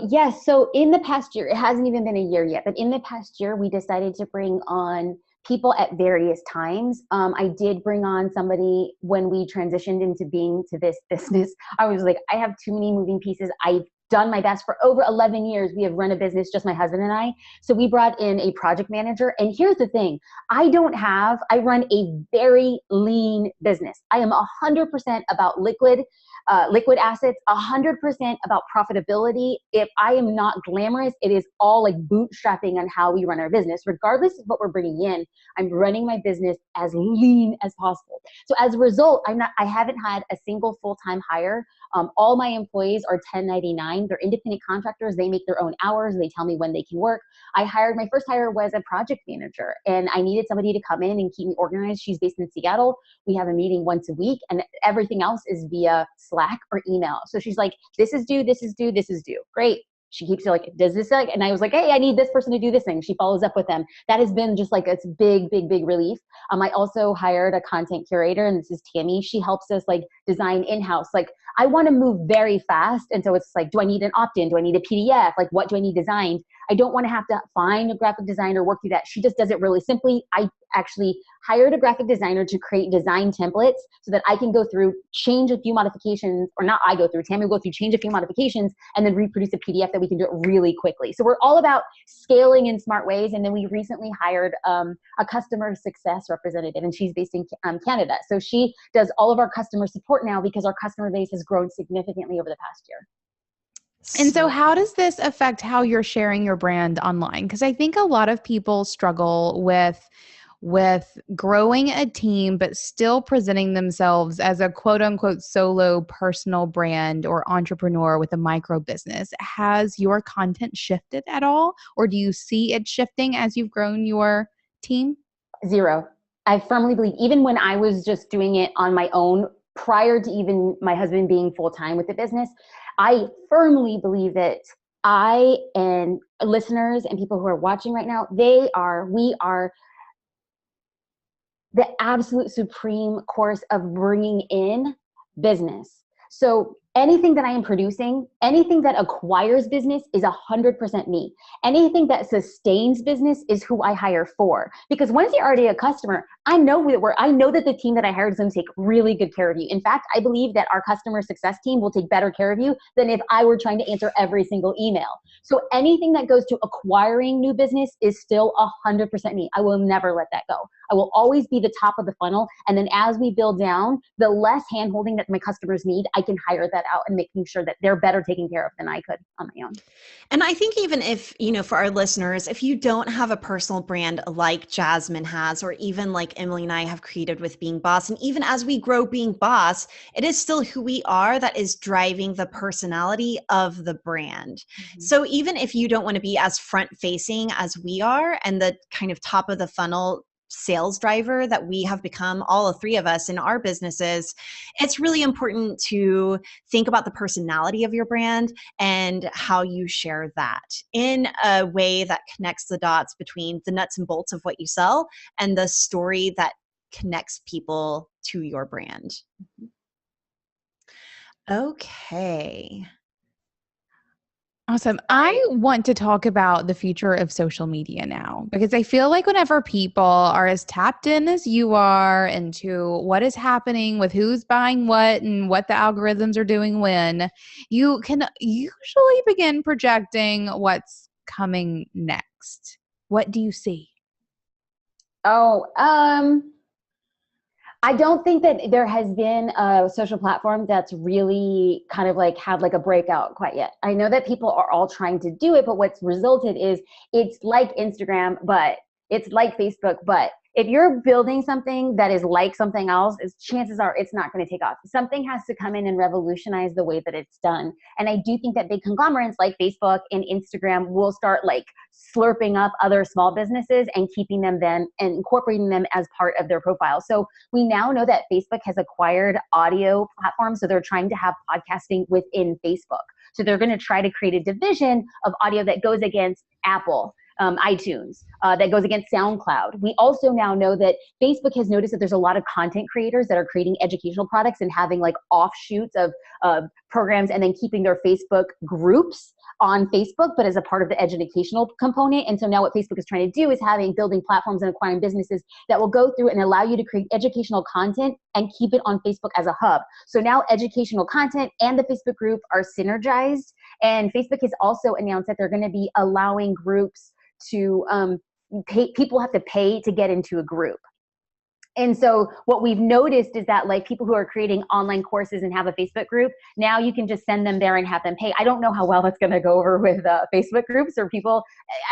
Yes. So in the past year, it hasn't even been a year yet, but in the past year, we decided to bring on people at various times. I did bring on somebody when we transitioned into being to this business. I was like, I have too many moving pieces. I've done my best for over 11 years. We have run a business, just my husband and I. So we brought in a project manager. And here's the thing. I run a very lean business. I am 100% about liquid assets, 100% about profitability. If I am not glamorous, it is all like bootstrapping on how we run our business. Regardless of what we're bringing in, I'm running my business as lean as possible. So as a result, I haven't had a single full-time hire. All my employees are 1099. They're independent contractors. They make their own hours. They tell me when they can work. My first hire was a project manager, and I needed somebody to come in and keep me organized. She's based in Seattle. We have a meeting once a week, and everything else is via Slack or email. So she's like, this is due, this is due, this is due. Great. She keeps like, does this like, and I was like, hey, I need this person to do this thing. She follows up with them. That has been just like, it's big relief. I also hired a content curator, and this is Tammy. She helps us like design in-house. Like I want to move very fast. And so it's like, do I need an opt-in? Do I need a PDF? Like what do I need designed? I don't want to have to find a graphic designer, work through that. She just does it really simply. I actually hired a graphic designer to create design templates so that I can go through, change a few modifications, or not I go through, Tammy will go through, change a few modifications, and then reproduce a PDF that we can do it really quickly. So we're all about scaling in smart ways. And then we recently hired a customer success representative, and she's based in Canada. So she does all of our customer support now because our customer base has grown significantly over the past year. And so how does this affect how you're sharing your brand online? Because I think a lot of people struggle with growing a team, but still presenting themselves as a quote unquote solo personal brand or entrepreneur with a micro business. Has your content shifted at all? Or do you see it shifting as you've grown your team? Zero. I firmly believe, even when I was just doing it on my own, prior to even my husband being full-time with the business, I firmly believe that I and listeners and people who are watching right now, we are the absolute supreme course of bringing in business. So anything that I am producing, anything that acquires business is 100% me. Anything that sustains business is who I hire for. Because once you're already a customer, I know that the team that I hired is going to take really good care of you. In fact, I believe that our customer success team will take better care of you than if I were trying to answer every single email. So anything that goes to acquiring new business is still 100% me. I will never let that go. I will always be the top of the funnel. And then as we build down, the less handholding that my customers need, I can hire that out and making sure that they're better taken care of than I could on my own. And I think even if, for our listeners, if you don't have a personal brand like Jasmine has, or even like Emily and I have created with Being Boss, and even as we grow Being Boss, it is still who we are that is driving the personality of the brand. Mm-hmm. So even if you don't want to be as front facing as we are and the kind of top of the funnel sales driver that we have become, all three of us in our businesses, it's really important to think about the personality of your brand and how you share that in a way that connects the dots between the nuts and bolts of what you sell and the story that connects people to your brand. Okay. Awesome. I want to talk about the future of social media now, because I feel like whenever people are as tapped in as you are into what is happening with who's buying what and what the algorithms are doing when, you can usually begin projecting what's coming next. What do you see? I don't think that there has been a social platform that's really kind of like had like a breakout quite yet. I know that people are all trying to do it, but what's resulted is it's like Instagram, but it's like Facebook, but if you're building something that is like something else, chances are it's not going to take off. Something has to come in and revolutionize the way that it's done. And I do think that big conglomerates like Facebook and Instagram will start like slurping up other small businesses and keeping them then and incorporating them as part of their profile. So we now know that Facebook has acquired audio platforms. So they're trying to have podcasting within Facebook. So they're going to try to create a division of audio that goes against Apple, iTunes, that goes against SoundCloud. We also now know that Facebook has noticed that there's a lot of content creators that are creating educational products and having like offshoots of programs and then keeping their Facebook groups on Facebook, but as a part of the educational component. And so now what Facebook is trying to do is building platforms and acquiring businesses that will go through and allow you to create educational content and keep it on Facebook as a hub. So now educational content and the Facebook group are synergized. And Facebook has also announced that they're going to be allowing groups to people have to pay to get into a group. And so what we've noticed is that like people who are creating online courses and have a Facebook group, now you can just send them there and have them pay. I don't know how well that's going to go over with Facebook groups or people.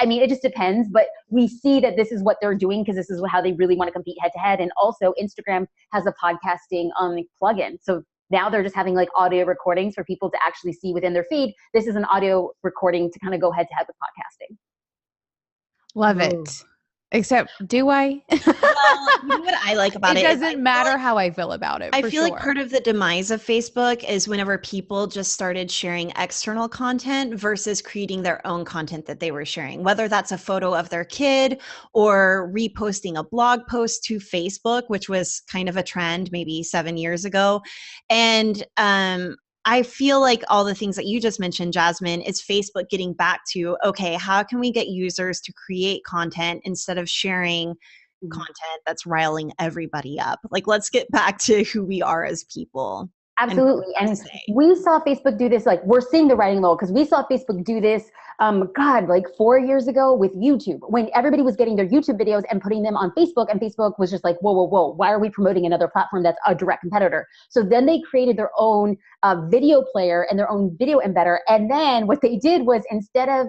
I mean, it just depends, but we see that this is what they're doing because this is how they really want to compete head to head. And also Instagram has a podcasting plugin. So now they're just having like audio recordings for people to actually see within their feed. This is an audio recording to kind of go head to head with podcasting. Love it. Except, do I? Well, you know what I like about it? It doesn't matter how I feel about it. I feel like part of the demise of Facebook is whenever people just started sharing external content versus creating their own content that they were sharing, whether that's a photo of their kid or reposting a blog post to Facebook, which was kind of a trend maybe 7 years ago. And I feel like all the things that you just mentioned, Jasmine, is Facebook getting back to, okay, how can we get users to create content instead of sharing content that's riling everybody up? Like, let's get back to who we are as people. Absolutely. And we saw Facebook do this, like we're seeing the writing low, because we saw Facebook do this, like 4 years ago with YouTube, when everybody was getting their YouTube videos and putting them on Facebook, and Facebook was just like, whoa, whoa, whoa, why are we promoting another platform that's a direct competitor? So then they created their own video player and their own video embedder. And then what they did was, instead of,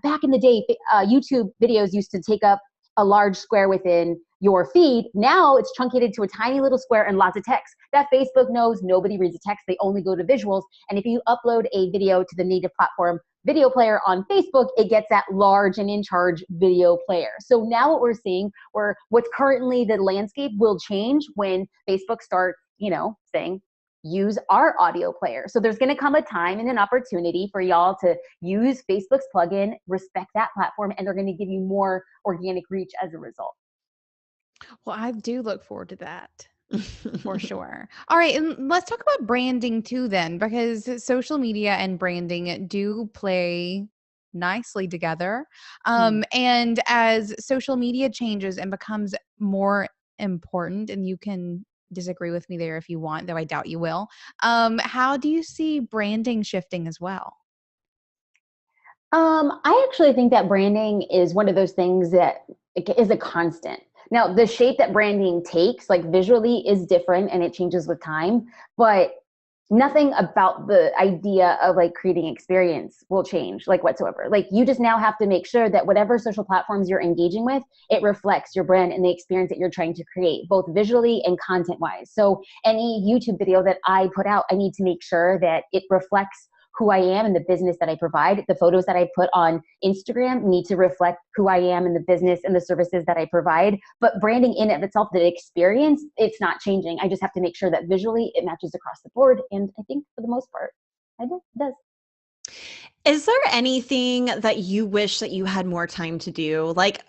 back in the day, YouTube videos used to take up a large square within your feed. Now it's truncated to a tiny little square and lots of text. That Facebook knows nobody reads the text. They only go to visuals. And if you upload a video to the native platform video player on Facebook, it gets that large and in charge video player. So now what we're seeing, what's currently the landscape will change when Facebook starts, saying, use our audio player. So there's going to come a time and an opportunity for y'all to use Facebook's plugin, respect that platform, and they're going to give you more organic reach as a result. Well, I do look forward to that for sure. All right. And let's talk about branding too, then, because social media and branding do play nicely together. And as social media changes and becomes more important, and you can disagree with me there if you want, though I doubt you will. How do you see branding shifting as well? I actually think that branding is one of those things that is a constant. Now, the shape that branding takes, like visually, is different and it changes with time, but nothing about the idea of like creating experience will change, like whatsoever. Like, you just now have to make sure that whatever social platforms you're engaging with, it reflects your brand and the experience that you're trying to create, both visually and content wise. So any YouTube video that I put out, I need to make sure that it reflects who I am and the business that I provide. The photos that I put on Instagram need to reflect who I am and the business and the services that I provide. But branding in of itself, the experience, it's not changing. I just have to make sure that visually it matches across the board. And I think for the most part, it does. Is there anything that you wish that you had more time to do? Like,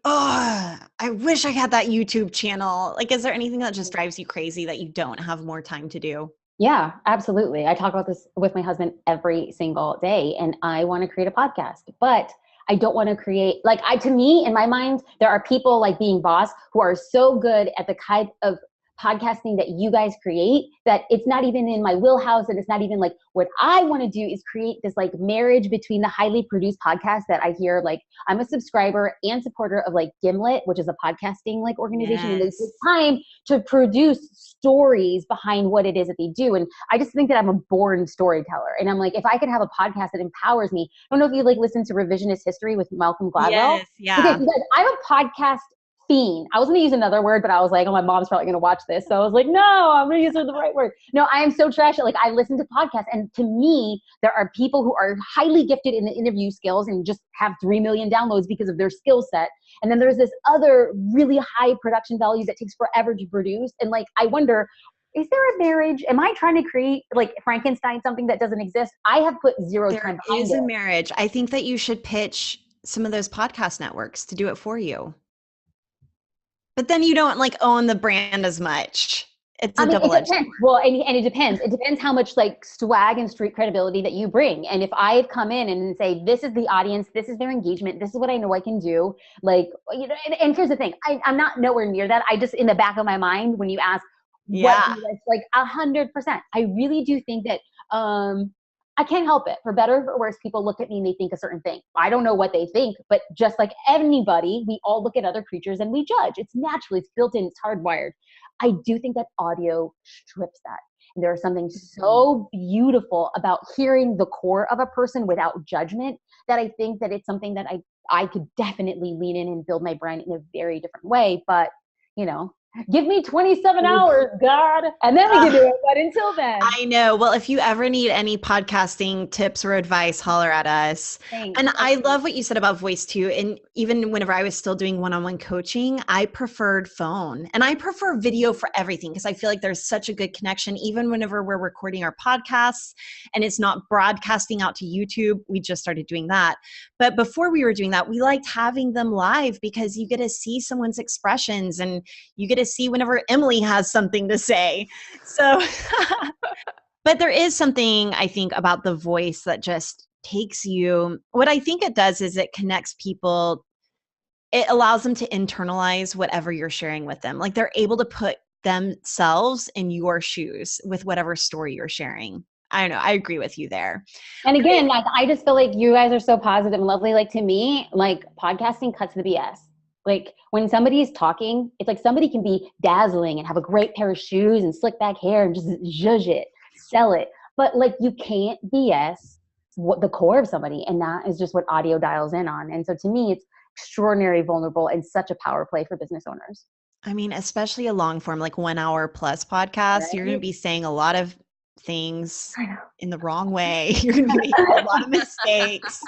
oh, I wish I had that YouTube channel. Like, is there anything that just drives you crazy that you don't have more time to do? Yeah, absolutely. I talk about this with my husband every single day, and I want to create a podcast, but I don't want to create, to me, in my mind, there are people like Being Boss who are so good at the kind of podcasting that you guys create that it's not even in my wheelhouse, and it's not even like what I want to do is create this like marriage between the highly produced podcast that I hear. Like, I'm a subscriber and supporter of like Gimlet, which is a podcasting like organization, and it's time to produce stories behind what it is that they do. And I just think that I'm a born storyteller, and I'm like, if I could have a podcast that empowers me. I don't know if you like listen to Revisionist History with Malcolm Gladwell. Yes, yeah. Because I'm a podcast fiend. I was going to use another word, but I was like, oh, my mom's probably going to watch this. So I was like, no, I'm going to use the right word. No, I am so trash. Like, I listen to podcasts, and to me, there are people who are highly gifted in the interview skills and just have 3 million downloads because of their skill set. And then there's this other really high production value that takes forever to produce. And like, I wonder, is there a marriage? Am I trying to create like Frankenstein, something that doesn't exist? I have put zero time behind it. There is a marriage. I think that you should pitch some of those podcast networks to do it for you. But then you don't like own the brand as much. It's a double-edged sword. Well, and it depends. It depends how much like swag and street credibility that you bring. And if I come in and say, this is the audience, this is their engagement, this is what I know I can do. Like, and here's the thing, I'm not nowhere near that. I just, in the back of my mind, when you ask, like 100%, I really do think that, I can't help it. For better or for worse, people look at me and they think a certain thing. I don't know what they think, but just like anybody, we all look at other creatures and we judge. It's naturally, it's built in, it's hardwired. I do think that audio strips that. And there is something so beautiful about hearing the core of a person without judgment, that I think that it's something that I could definitely lean in and build my brand in a very different way. But, give me 27 hours, God, and then we can do it. But until then. I know. Well, if you ever need any podcasting tips or advice, holler at us. Thanks. And I love what you said about voice too. And even whenever I was still doing one-on-one coaching, I preferred phone, and I prefer video for everything, because I feel like there's such a good connection. Even whenever we're recording our podcasts and it's not broadcasting out to YouTube, we just started doing that. But before we were doing that, we liked having them live, because you get to see someone's expressions and you get to see whenever Emily has something to say. So, But there is something, I think, about the voice that just takes you. What I think it does is it connects people. It allows them to internalize whatever you're sharing with them. Like they're able to put themselves in your shoes with whatever story you're sharing. I don't know. I agree with you there. And again, like, I just feel like you guys are so positive and lovely. Like, to me, like, podcasting cuts the BS. Like, when somebody is talking, it's like somebody can be dazzling and have a great pair of shoes and slick back hair and just zhuzh it, sell it. But like, you can't BS what the core of somebody. And that is just what audio dials in on. And so to me, it's extraordinarily vulnerable and such a power play for business owners. I mean, especially a long form, like 1 hour plus podcast, Right? you're going to be saying a lot of things in the wrong way. You're going to be making a lot of mistakes.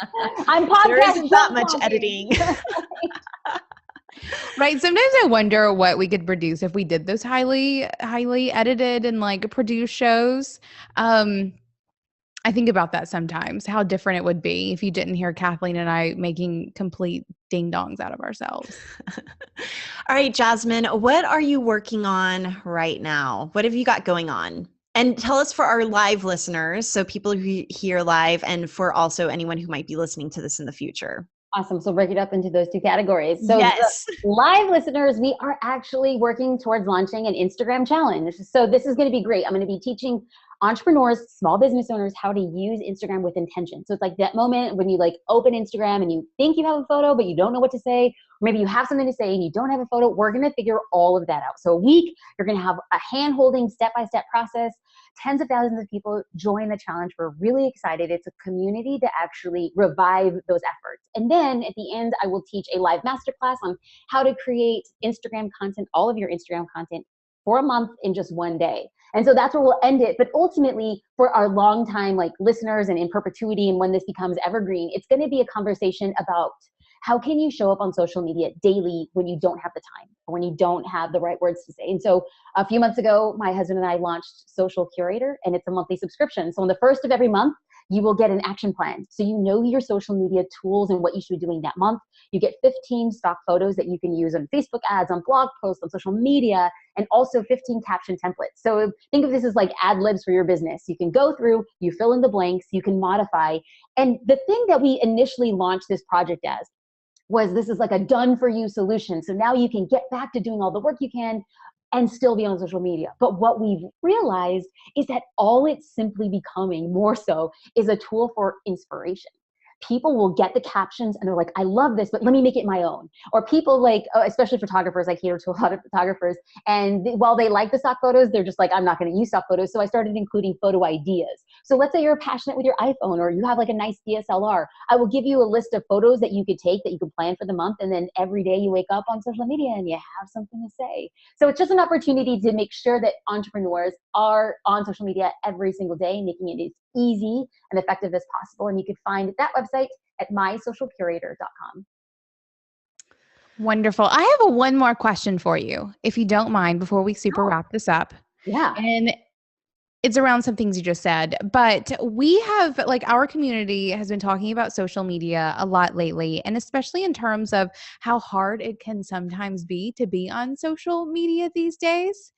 I'm podcasting. There isn't that much editing. Right. Sometimes I wonder what we could produce if we did those highly edited and like produced shows. I think about that sometimes, how different it would be if you didn't hear Kathleen and I making complete ding dongs out of ourselves. All right, Jasmine, what are you working on right now? What have you got going on? And tell us for our live listeners, so people who hear live, and for also anyone who might be listening to this in the future. Awesome. So break it up into those two categories. So yes. Live listeners, we are actually working towards launching an Instagram challenge. So this is going to be great. I'm going to be teaching entrepreneurs, small business owners, how to use Instagram with intention. So it's like that moment when you like open Instagram and you think you have a photo, but you don't know what to say. Or maybe you have something to say and you don't have a photo. We're going to figure all of that out. So a week, you're going to have a hand-holding step-by-step process. Tens of thousands of people join the challenge. We're really excited. It's a community to actually revive those efforts. And then at the end, I will teach a live masterclass on how to create Instagram content, all of your Instagram content, for a month in just one day. And so that's where we'll end it. But ultimately, for our longtime like listeners and in perpetuity, and when this becomes evergreen, it's going to be a conversation about how can you show up on social media daily when you don't have the time or when you don't have the right words to say. And so a few months ago, my husband and I launched Social Curator, and it's a monthly subscription. So on the first of every month, you will get an action plan. So you know your social media tools and what you should be doing that month. You get 15 stock photos that you can use on Facebook ads, on blog posts, on social media, and also 15 caption templates. So think of this as like ad libs for your business. You can go through, you fill in the blanks, you can modify. And the thing that we initially launched this project as was this is like a done for you solution. So now you can get back to doing all the work you can and still be on social media. But what we've realized is that all it's simply becoming more so is a tool for inspiration. People will get the captions and they're like, I love this, but let me make it my own. Or people like, especially photographers, I cater to a lot of photographers. And while they like the stock photos, they're just like, I'm not going to use stock photos. So I started including photo ideas. So let's say you're passionate with your iPhone or you have like a nice DSLR. I will give you a list of photos that you could take that you could plan for the month. And then every day you wake up on social media and you have something to say. So it's just an opportunity to make sure that entrepreneurs are on social media every single day, making it as easy and effective as possible. And you can find that website at mysocialcurator.com. Wonderful. I have one more question for you, if you don't mind, before we wrap this up. Yeah. And it's around some things you just said, but we have, like, our community has been talking about social media a lot lately, and especially in terms of how hard it can sometimes be to be on social media these days.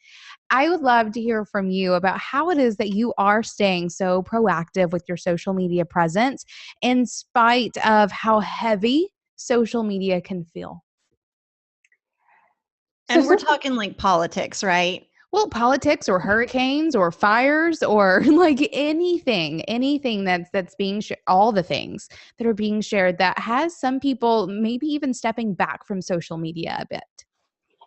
I would love to hear from you about how it is that you are staying so proactive with your social media presence in spite of how heavy social media can feel. And we're talking like politics, right? Well, politics or hurricanes or fires or like anything that's being all the things that are being shared that has some people maybe even stepping back from social media a bit.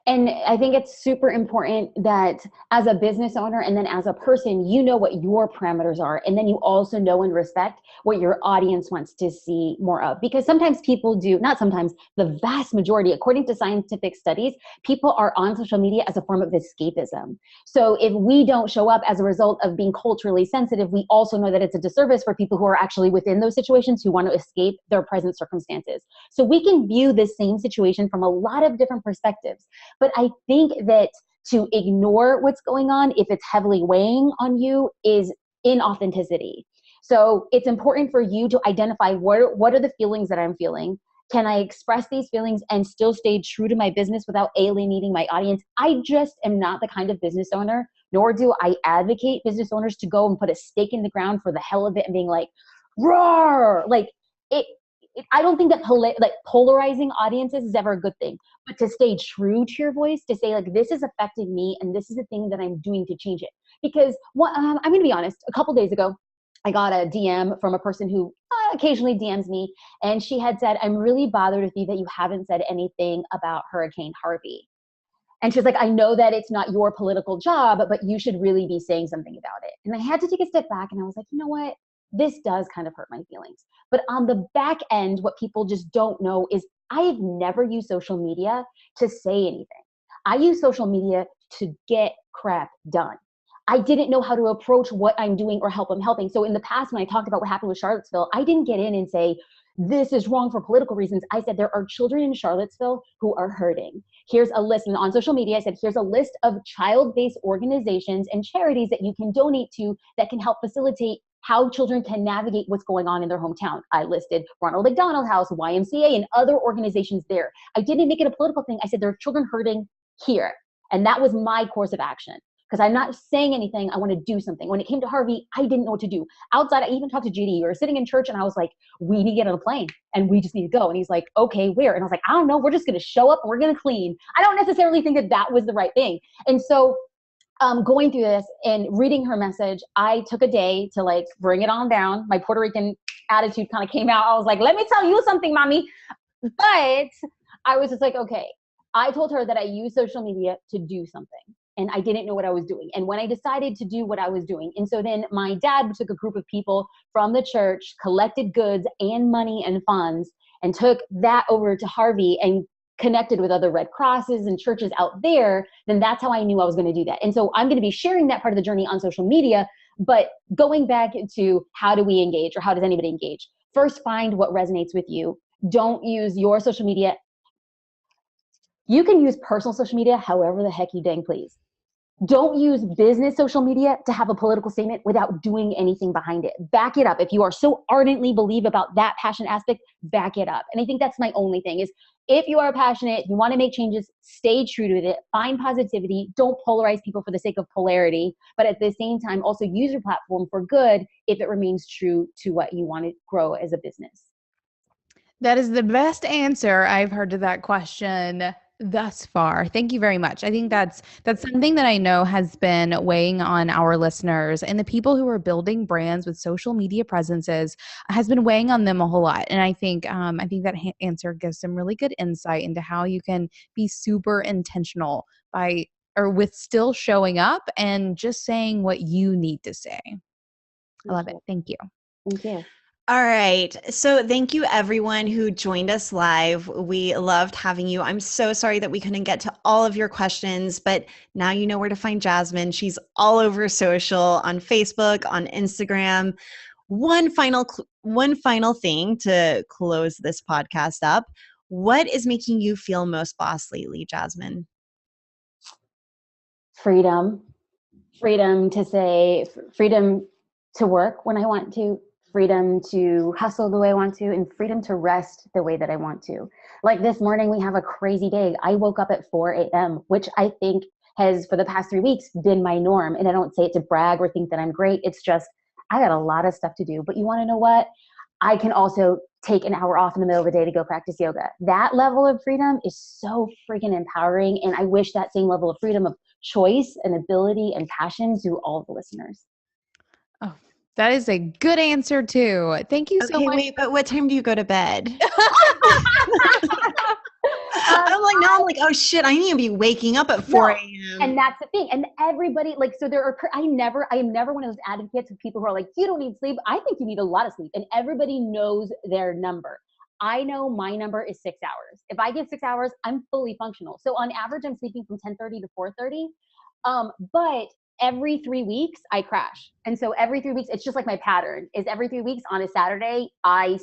And I think it's super important that as a business owner and then as a person, you know what your parameters are. And then you also know and respect what your audience wants to see more of. Because sometimes people do, not sometimes, the vast majority, according to scientific studies, people are on social media as a form of escapism. So if we don't show up as a result of being culturally sensitive, we also know that it's a disservice for people who are actually within those situations who want to escape their present circumstances. So we can view the same situation from a lot of different perspectives. But I think that to ignore what's going on, if it's heavily weighing on you, is inauthenticity. So it's important for you to identify what are the feelings that I'm feeling. Can I express these feelings and still stay true to my business without alienating my audience? I just am not the kind of business owner, nor do I advocate business owners to go and put a stake in the ground for the hell of it and being like, roar, like I don't think that polarizing audiences is ever a good thing, but to stay true to your voice, to say like, this is affecting me and this is the thing that I'm doing to change it. Because I'm going to be honest, a couple days ago, I got a DM from a person who occasionally DMs me, and she had said, I'm really bothered with you that you haven't said anything about Hurricane Harvey. And she was like, I know that it's not your political job, but you should really be saying something about it. And I had to take a step back and I was like, you know what? This does kind of hurt my feelings. But on the back end, what people just don't know is I have never used social media to say anything. I use social media to get crap done. I didn't know how to approach what I'm doing or help I'm helping. So in the past, when I talked about what happened with Charlottesville, I didn't get in and say, this is wrong for political reasons. I said, there are children in Charlottesville who are hurting. Here's a list. And on social media, I said, here's a list of child-based organizations and charities that you can donate to that can help facilitate how children can navigate what's going on in their hometown. I listed Ronald McDonald House, YMCA, and other organizations there. I didn't make it a political thing. I said, there are children hurting here. And that was my course of action. Because I'm not saying anything, I want to do something. When it came to Harvey, I didn't know what to do. Outside, I even talked to JD. We were sitting in church and I was like, we need to get on a plane and we just need to go. And he's like, okay, where? And I was like, I don't know. We're just going to show up and we're going to clean. I don't necessarily think that that was the right thing. And so going through this and reading her message, I took a day to like bring it on down. My Puerto Rican attitude kind of came out. I was like, let me tell you something, mommy. But I was just like, okay. I told her that I use social media to do something. And I didn't know what I was doing. And when I decided to do what I was doing, and so then my dad took a group of people from the church, collected goods and money and funds, and took that over to Harvey and connected with other Red Crosses and churches out there, then that's how I knew I was going to do that. And so I'm going to be sharing that part of the journey on social media, but going back to how do we engage or how does anybody engage? First, find what resonates with you. Don't use your social media. You can use personal social media however the heck you dang please. Don't use business social media to have a political statement without doing anything behind it. Back it up. If you are so ardently believe about that passion aspect, back it up. And I think that's my only thing is if you are passionate, you want to make changes, stay true to it, find positivity, don't polarize people for the sake of polarity, but at the same time, also use your platform for good if it remains true to what you want to grow as a business. That is the best answer I've heard to that question thus far. Thank you very much. I think that's something that I know has been weighing on our listeners and the people who are building brands with social media presences has been weighing on them a whole lot. And I think that answer gives some really good insight into how you can be super intentional with still showing up and just saying what you need to say. I love it. Thank you. Thank you. All right. So thank you everyone who joined us live. We loved having you. I'm so sorry that we couldn't get to all of your questions, but now you know where to find Jasmine. She's all over social, on Facebook, on Instagram. One final thing to close this podcast up. What is making you feel most boss lately, Jasmine? Freedom to work when I want to, freedom to hustle the way I want to, and freedom to rest the way that I want to. Like this morning, we have a crazy day. I woke up at 4 a.m., which I think has for the past 3 weeks been my norm. And I don't say it to brag or think that I'm great. It's just, I got a lot of stuff to do. But you want to know what? I can also take an hour off in the middle of the day to go practice yoga. That level of freedom is so freaking empowering. And I wish that same level of freedom of choice and ability and passion to all the listeners. Oh, that is a good answer too. Thank you so much. Wait, but what time do you go to bed? I'm like, oh shit, I need to be waking up at 4 a.m. And that's the thing. And everybody, I am never one of those advocates of people who are like, you don't need sleep. I think you need a lot of sleep. And everybody knows their number. I know my number is 6 hours. If I get 6 hours, I'm fully functional. So on average, I'm sleeping from 10:30 to 4:30. But every 3 weeks I crash. And so every 3 weeks, it's just like my pattern is every 3 weeks on a Saturday, I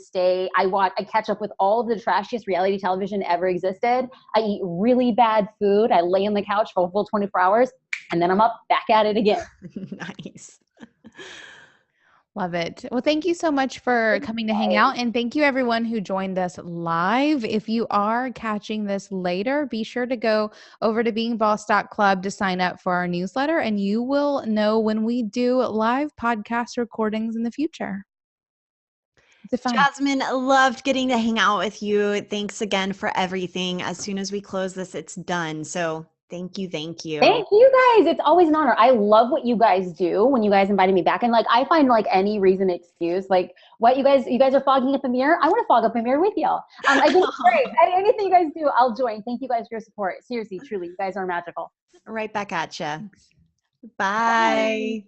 catch up with all of the trashiest reality television ever existed. I eat really bad food. I lay on the couch for a full 24 hours and then I'm up back at it again. Nice. Love it. Well, thank you so much for coming to hang out. And thank you, everyone who joined us live. If you are catching this later, be sure to go over to beingboss.club to sign up for our newsletter, and you will know when we do live podcast recordings in the future. It's fun. Jasmine, loved getting to hang out with you. Thanks again for everything. As soon as we close this, it's done. So thank you. Thank you. Thank you guys. It's always an honor. I love what you guys do when you guys invited me back. And like, I find like any reason excuse, like what you guys are fogging up a mirror. I want to fog up a mirror with y'all. I think it's great. Anything you guys do, I'll join. Thank you guys for your support. Seriously, truly, you guys are magical. Right back at you. Thanks. Bye.